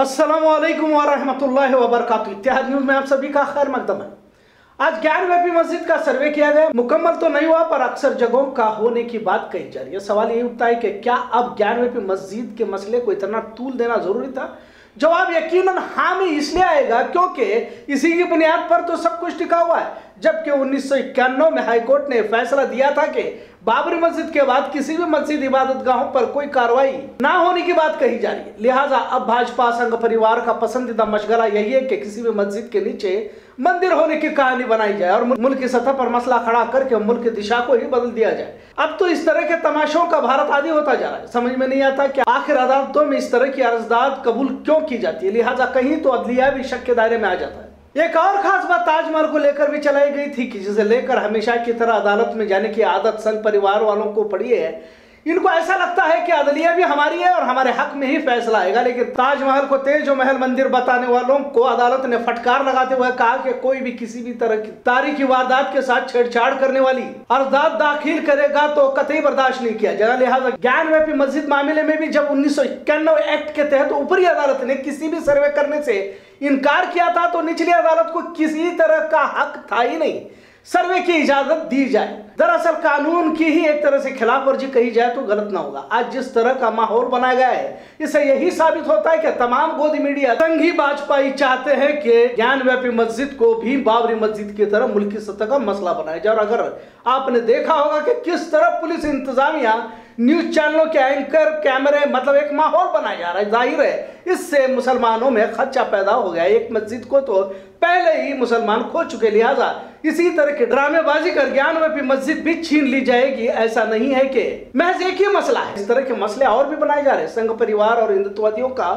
अस्सलामुअलैकुम वरहमतुल्लाहि वबरकातुहू। इत्तेहाद न्यूज़ में आप सभी का खैर मकदम है। आज ज्ञानव्यापी मस्जिद का सर्वे किया गया। मुकम्मल तो नहीं हुआ पर अक्सर जगहों का होने की बात कही जा रही है। सवाल यही उठता है कि क्या अब ज्ञानव्यापी मस्जिद के मसले को इतना तूल देना जरूरी था? जवाब यकीनन हाँ में इसलिए आएगा क्योंकि इसी की बुनियाद पर तो सब कुछ टिका हुआ है। जबकि 1991 में हाईकोर्ट ने फैसला दिया था कि बाबरी मस्जिद के बाद किसी भी मस्जिद इबादतगाहों पर कोई कार्रवाई ना होने की बात कही जा रही है। लिहाजा अब भाजपा संघ परिवार का पसंदीदा मशगला यही है कि किसी भी मस्जिद के नीचे मंदिर होने की कहानी बनाई जाए और मुल्क की सतह पर मसला खड़ा करके मुल्क की दिशा को ही बदल दिया जाए। अब तो इस तरह के तमाशों का भारत आदी होता जा रहा है। समझ में नहीं आता कि आखिर अदालतों में इस तरह की अर्जदाद कबूल क्यों की जाती है। लिहाजा कहीं तो अदलिया भी शक के दायरे में आ जाता है। एक और खास बात ताजमहल को लेकर भी चलाई गई थी कि जिसे लेकर हमेशा की तरह अदालत में जाने की आदत संघ परिवार वालों को पड़ी है। इनको ऐसा लगता है कि अदलिया भी हमारी है और हमारे हक में ही फैसला आएगा। लेकिन ताजमहल को तेज महल मंदिर बताने वालों को अदालत ने फटकार लगाते हुए कहा कि कोई भी किसी भी तरह की तारीखी वारदात के साथ छेड़छाड़ करने वाली अर्जदाद दाखिल करेगा तो कतई बर्दाश्त नहीं किया जाएगा। लिहाजा ज्ञानव्यापी मस्जिद मामले में भी जब 1991 एक्ट के तहत ऊपरी अदालत ने किसी भी सर्वे करने से इनकार किया था तो निचली अदालत को किसी तरह का हक था ही नहीं सर्वे की इजाजत दी जाए। दरअसल कानून की ही एक तरह से खिलाफ वर्जी कही जाए तो गलत ना होगा। आज जिस तरह का माहौल बनाया गया है इससे यही साबित होता है कि तमाम गोदी मीडिया संघी भाजपाई चाहते हैं कि ज्ञानव्यापी मस्जिद को भी बाबरी मस्जिद की तरह मुल्क की सतह का मसला बनाया जाए। और अगर आपने देखा होगा कि किस तरह पुलिस इंतजामिया न्यूज चैनलों के एंकर कैमरे मतलब एक माहौल बनाया जा रहा है, जाहिर है इससे मुसलमानों में खदशा पैदा हो गया। एक मस्जिद को तो पहले ही मुसलमान खो चुके। लिहाजा इसी तरह के ड्रामेबाजी कर ज्ञानव्यापी मस्जिद भी छीन ली जाएगी ऐसा नहीं है कि महज एक ही मसला है। इस तरह के मसले और भी बनाए जा रहे हैं। संघ परिवार और हिंदुत्ववादियों का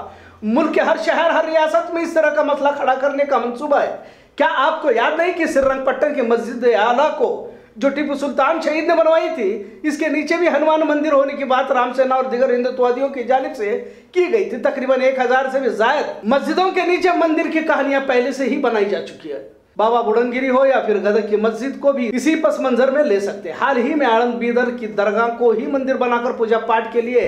मुल्क के हर शहर हर रियासत में इस तरह का मसला खड़ा करने का मंसूबा है। क्या आपको याद नहीं कि श्रीरंगपट्टन की मस्जिद आला को जो टीपू सुल्तान शहीद ने बनवाई थी इसके नीचे भी हनुमान मंदिर होने की बात रामसेना और दिगर हिंदुत्ववादियों की जानिब से की गई थी। तकरीबन 1000 से भी ज्यादा मस्जिदों के नीचे मंदिर की कहानियां पहले से ही बनाई जा चुकी है। बाबा बुडनगिरी हो या फिर गदर की मस्जिद को भी इसी पस मंजर में ले सकते हैं। हाल ही में आनंद बीदर की दरगाह को ही मंदिर बनाकर पूजा पाठ के लिए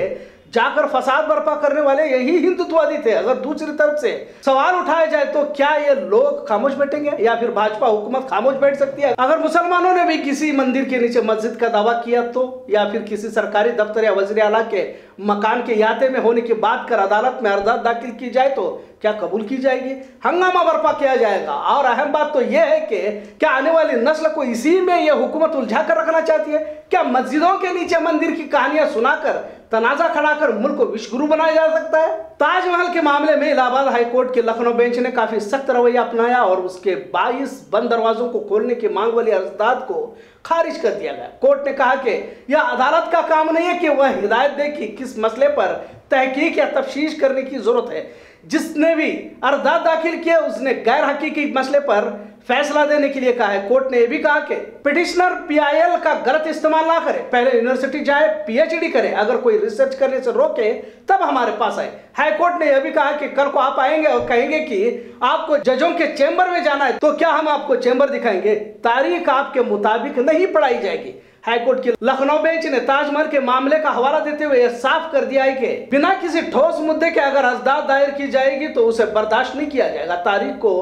जाकर फसाद बर्पा करने वाले यही हिंदुत्ववादी थे। अगर दूसरी तरफ से सवाल उठाया जाए तो क्या ये लोग खामोश बैठेंगे या फिर भाजपा हुकूमत खामोश बैठ सकती है? अगर मुसलमानों ने भी किसी मंदिर के नीचे मस्जिद का दावा किया तो, या फिर किसी सरकारी दफ्तर या वज़ीर आला के मकान के याते में होने की बात कर अदालत में अर्जदाद दाखिल की जाए तो क्या कबूल की जाएगी? हंगामा बर्पा किया जाएगा। और अहम बात तो यह है कि क्या आने वाली नस्ल को इसी में यह हुकूमत उलझा कर रखना चाहती है? क्या मस्जिदों के नीचे मंदिर की कहानियां सुनाकर तनाजा खड़ा कर मुल्क को विश्वगुरु बनाया जा सकता है? ताजमहल के मामले में इलाहाबाद हाईकोर्ट के लखनऊ बेंच ने काफी सख्त रवैया अपनाया और उसके 22 बंद दरवाजों को खोलने की मांग वाली अर्जदाद को खारिज कर दिया गया। कोर्ट ने कहा कि यह अदालत का काम नहीं है कि वह हिदायत दे कि किस मसले पर तहकीक या तफ्तीश करने की जरूरत है। जिसने भी अर्जदाद दाखिल किया उसने गैर हकीकी मसले पर फैसला देने के लिए कहा है। कोर्ट ने यह भी कहा कि पिटिशनर PIL का गलत इस्तेमाल ना करे, पहले यूनिवर्सिटी जाए, PhD करे, अगर कोई रिसर्च करने से रोके तब हमारे पास आए। हाईकोर्ट ने यह भी कहा कि कल को आप आएंगे और कहेंगे कि आपको जजों के चेंबर में जाना है तो क्या हम आपको चेंबर दिखाएंगे? तारीख आपके मुताबिक नहीं पढ़ाई जाएगी। हाईकोर्ट की लखनऊ बेंच ने ताजमहल के मामले का हवाला देते हुए यह साफ कर दिया है कि बिना किसी ठोस मुद्दे के अगर अर्जदाद दायर की जाएगी तो उसे बर्दाश्त नहीं किया जाएगा। तारीख को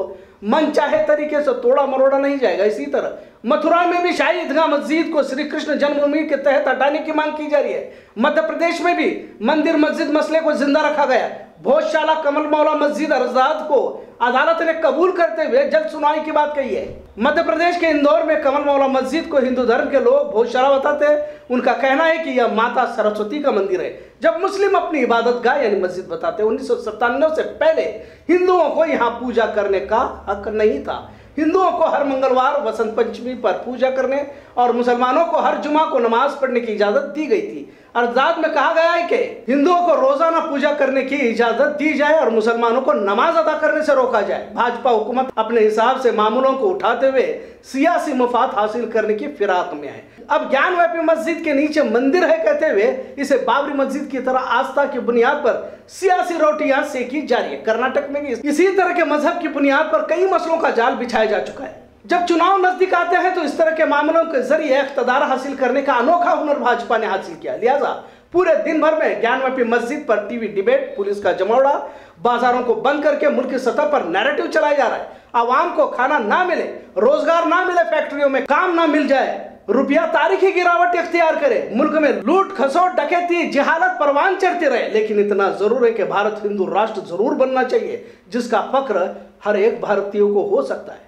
मन चाहे तरीके से तोड़ा मरोड़ा नहीं जाएगा। इसी तरह मथुरा में भी शाही ईदगाह मस्जिद को श्री कृष्ण जन्मभूमि के तहत हटाने की मांग की जा रही है। मध्य प्रदेश में भी मंदिर मस्जिद मसले को जिंदा रखा गया। भोजशाला कमल मौला मस्जिद अर्जदाद को अदालत ने कबूल करते हुए जल्द सुनवाई की बात कही है। मध्य प्रदेश के इंदौर में कमल मौला मस्जिद को हिंदू धर्म के लोग भोजशाला बताते हैं। उनका कहना है कि यह माता सरस्वती का मंदिर है, जब मुस्लिम अपनी इबादत गाह यानी मस्जिद बताते हैं। 1997 से पहले हिंदुओं को यहाँ पूजा करने का हक नहीं था। हिंदुओं को हर मंगलवार वसंत पंचमी पर पूजा करने और मुसलमानों को हर जुमा को नमाज पढ़ने की इजाजत दी गई थी। अर्जदाद में कहा गया है कि हिंदुओं को रोजाना पूजा करने की इजाजत दी जाए और मुसलमानों को नमाज अदा करने से रोका जाए। भाजपा हुकूमत अपने हिसाब से मामलों को उठाते हुए सियासी मुफाद हासिल करने की फिराक में है। अब ज्ञानव्यापी मस्जिद के नीचे मंदिर है कहते हुए इसे बाबरी मस्जिद की तरह आस्था की बुनियाद पर सियासी रोटियां सेकी जा रही है। कर्नाटक में भी इसी तरह के मजहब की बुनियाद पर कई मसलों का जाल बिछाया जा चुका है। जब चुनाव नजदीक आते हैं तो इस तरह के मामलों के जरिए इख्तिदार हासिल करने का अनोखा हुनर भाजपा ने हासिल किया। लिहाजा पूरे दिन भर में ज्ञानवापी मस्जिद पर टीवी डिबेट, पुलिस का जमावड़ा, बाजारों को बंद करके मुल्क की सतह पर नैरेटिव चलाया जा रहा है। आवाम को खाना ना मिले, रोजगार ना मिले, फैक्ट्रियों में काम ना मिल जाए, रुपया तारीखी गिरावट इख्तियार करे, मुल्क में लूट खसोट डकैती जहालत परवान चढ़ती रहे, लेकिन इतना जरूर है कि भारत हिंदू राष्ट्र जरूर बनना चाहिए, जिसका फख्र हर एक भारतीय को हो सकता है।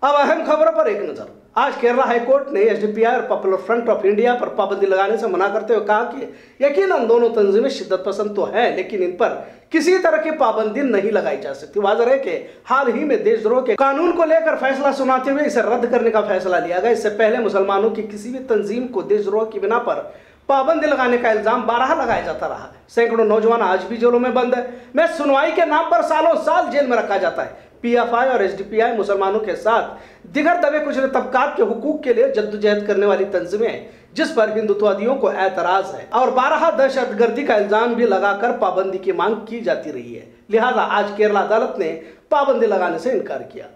अब अहम खबरों पर एक नजर। आज केरला हाईकोर्ट ने एसडीपीआई और पॉपुलर फ्रंट ऑफ इंडिया पर पाबंदी लगाने से मना करते हुए कहा कि यकीनन दोनों तंजीमें शिद्दत पसंद तो हैं, लेकिन इन पर किसी तरह की पाबंदी नहीं लगाई जा सकती। वाज़ेह है कि हाल ही में देशद्रोह के कानून को लेकर फैसला सुनाते हुए इसे रद्द करने का फैसला लिया गया। इससे पहले मुसलमानों की किसी भी तंजीम को देशद्रोह की बिना पर पाबंदी लगाने का इल्जाम बारहा लगाया जाता रहा। सैकड़ों नौजवान आज भी जेलों में बंद है, में सुनवाई के नाम पर सालों साल जेल में रखा जाता है। पीएफआई और एसडीपीआई मुसलमानों के साथ दिगर दबे कुचले तबकात के हुकूक के लिए जद्दोजहद करने वाली तंजीमें, जिस पर हिंदुत्ववादियों को एतराज है और बारहा दहशतगर्दी का इल्जाम भी लगाकर पाबंदी की मांग की जाती रही है। लिहाजा आज केरला अदालत ने पाबंदी लगाने से इनकार किया।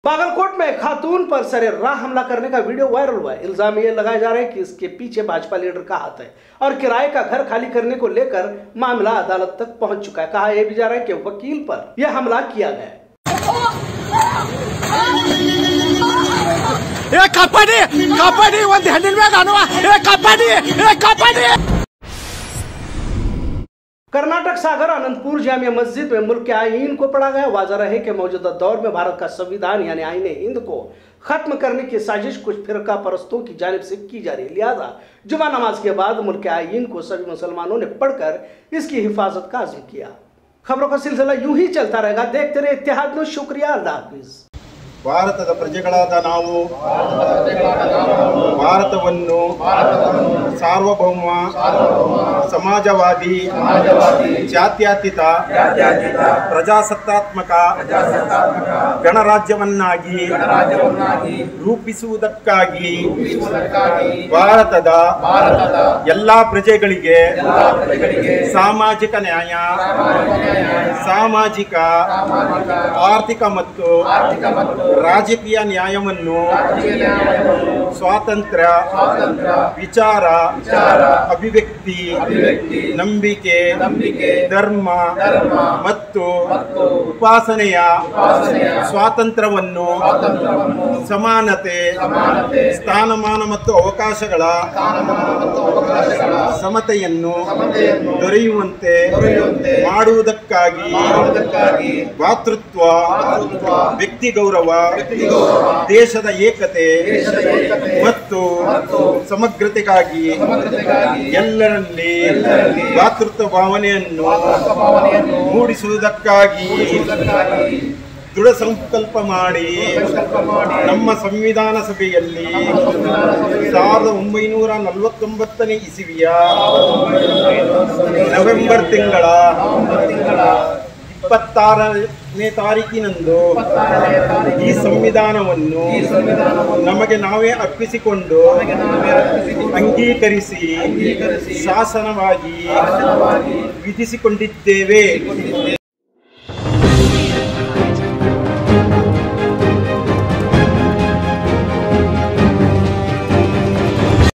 बागलकोट में खातून पर सरेराह हमला करने का वीडियो वायरल हुआ है। इल्जाम ये लगाया जा रहा है कि इसके पीछे भाजपा लीडर का हाथ है और किराए का घर खाली करने को लेकर मामला अदालत तक पहुंच चुका है। कहा यह भी जा रहा है कि वकील पर यह हमला किया गया है। कर्नाटक सागर अनंतपुर जामिया मस्जिद में मुल्क के आईन को पढ़ा गया। वाज़ेह है कि मौजूदा दौर में भारत का संविधान यानी आईन हिंद को खत्म करने की साजिश कुछ फिरका परस्तों की जानिब से की जा रही है। लिहाजा जुमा नमाज के बाद मुल्क के आईन को सभी मुसलमानों ने पढ़कर इसकी हिफाजत का अज़्म किया। खबरों का सिलसिला यूं ही चलता रहेगा। देखते रहे इत्तेहाद न्यूज़। शुक्रिया। अल्लाह हाफिज़। ಭಾರತದ ಪ್ರಜೆಗಳಾದ ನಾವು ಭಾರತವನ್ನು ಸಾರ್ವಭೌಮ ಸಮಾಜವಾದಿ ಜಾತ್ಯತೀತ ಪ್ರಜಾಸತ್ತಾತ್ಮಕ ಗಣರಾಜ್ಯವನ್ನಾಗಿ ರೂಪಿಸುವುದಕ್ಕಾಗಿ ಭಾರತದ ಎಲ್ಲಾ ಪ್ರಜೆಗಳಿಗೆ ಸಾಮಾಜಿಕ ನ್ಯಾಯ, ಸಾಮಾಜಿಕ, ಆರ್ಥಿಕ ಮತ್ತು ರಾಜಕೀಯ ನ್ಯಾಯವನ್ನು, ಸ್ವಾತಂತ್ರ್ಯ, ವಿಚಾರ, ಅಭಿವ್ಯಕ್ತಿ, ನಂಬಿಕೆ, ಧರ್ಮ ಮತ್ತು ಉಪಾಸನೆಯ ಸ್ವಾತಂತ್ರ್ಯವನ್ನು, ಸಮಾನತೆ, ಸ್ಥಾನಮಾನ ಮತ್ತು ಅವಕಾಶಗಳ ಸಮತೆಯನ್ನು ದೊರೆಯುವಂತೆ ಮಾಡುವುದಕ್ಕಾಗಿ ಭಾತೃತ್ವ, ವ್ಯಕ್ತಿ ಗೌರವ, ದೇಶದ ಏಕತೆ ಮತ್ತು ಸಮಗ್ರತೆಗಾಗಿ ಎಲ್ಲರಲ್ಲಿ ಭಾತೃತ್ವ ಭಾವನೆಯನ್ನು ಮೂಡಿಸುವುದಕ್ಕಾಗಿ ದೃಢ ಸಂಕಲ್ಪ ಮಾಡಿ ನಮ್ಮ ಸಂವಿಧಾನ ಸಭೆಯಲ್ಲಿ 1949ನೇ ಇಸವಿಯ ನವೆಂಬರ್ ತಿಂಗಳ 26ನೇ ತಾರೀಕಿನಂದು ಈ ಸಂವಿಧಾನವನ್ನು ನಮಗೆ ನಾವೇ ಅರ್ಪಿಸಿಕೊಂಡು ಅಂಗೀಕರಿಸಿ ಶಾಸನವಾಗಿ ವಿಧಿಸಿಕೊಂಡಿದ್ದೇವೆ.